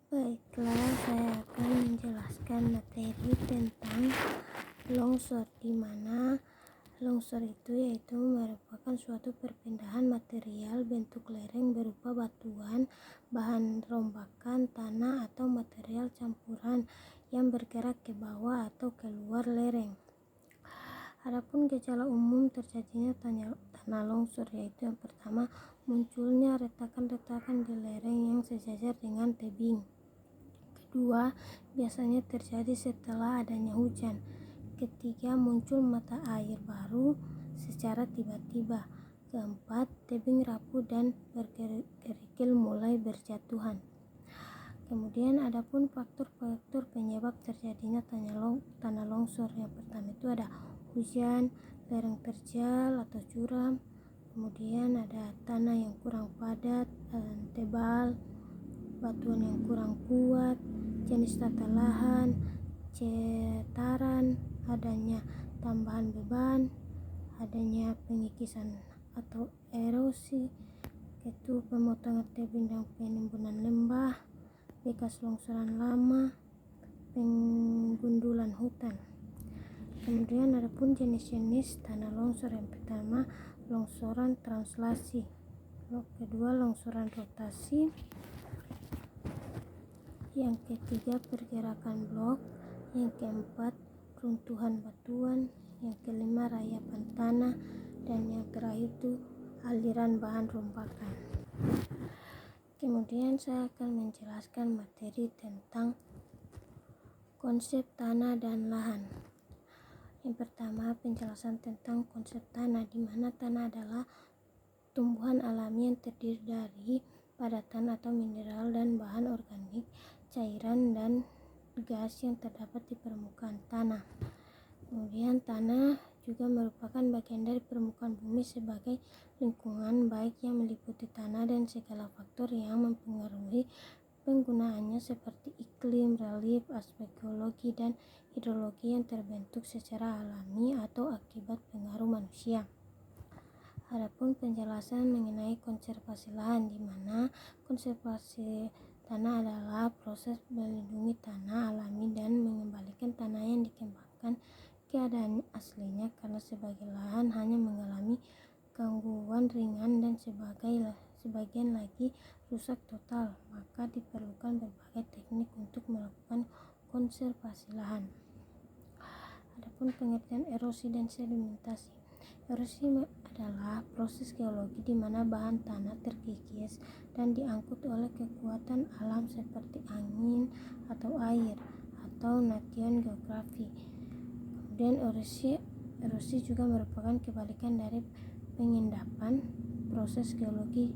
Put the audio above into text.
Baiklah, saya akan menjelaskan materi tentang longsor, di mana longsor itu yaitu merupakan suatu perpindahan material bentuk lereng berupa batuan, bahan rombakan, tanah atau material campuran yang bergerak ke bawah atau keluar lereng. Adapun gejala umum terjadinya tanah longsor yaitu yang pertama, munculnya retakan-retakan di lereng yang sejajar dengan tebing. Kedua, biasanya terjadi setelah adanya hujan. Ketiga, muncul mata air baru secara tiba-tiba. Keempat, tebing rapuh dan berkerikil mulai berjatuhan. Kemudian adapun faktor-faktor penyebab terjadinya tanah longsor. Yang pertama itu ada hujan, lereng terjal atau curam, kemudian ada tanah yang kurang padat dan tebal, batuan yang kurang kuat, jenis tata lahan, cetaran, adanya tambahan beban, adanya pengikisan atau erosi, yaitu pemotongan tebing dan penimbunan lembah, bekas longsoran lama, penggundulan hutan. Kemudian adapun jenis-jenis tanah longsor. Yang pertama, longsoran translasi. Kedua, longsoran rotasi. Yang ketiga, pergerakan blok. Yang keempat, runtuhan batuan. Yang kelima, rayapan tanah. Dan yang terakhir itu aliran bahan rombakan. Kemudian saya akan menjelaskan materi tentang konsep tanah dan lahan. Yang pertama, penjelasan tentang konsep tanah, di mana tanah adalah tumbuhan alami yang terdiri dari padatan atau mineral dan bahan organik, cairan dan gas yang terdapat di permukaan tanah. Kemudian tanah juga merupakan bagian dari permukaan bumi sebagai lingkungan baik yang meliputi tanah dan segala faktor yang mempengaruhi penggunaannya seperti iklim, relief, aspek geologi dan hidrologi yang terbentuk secara alami atau akibat pengaruh manusia. Adapun penjelasan mengenai konservasi lahan, di mana konservasi tanah adalah proses melindungi tanah alami dan mengembalikan tanah yang dikembangkan keadaan aslinya, karena sebagian lahan hanya mengalami gangguan ringan dan sebagian lagi rusak total, maka diperlukan berbagai teknik untuk melakukan konservasi lahan. Adapun pengertian erosi dan sedimentasi. Erosi adalah proses geologi di mana bahan tanah terkikis dan diangkut oleh kekuatan alam seperti angin atau air atau nation geografi. Kemudian erosi juga merupakan kebalikan dari pengendapan, proses geologi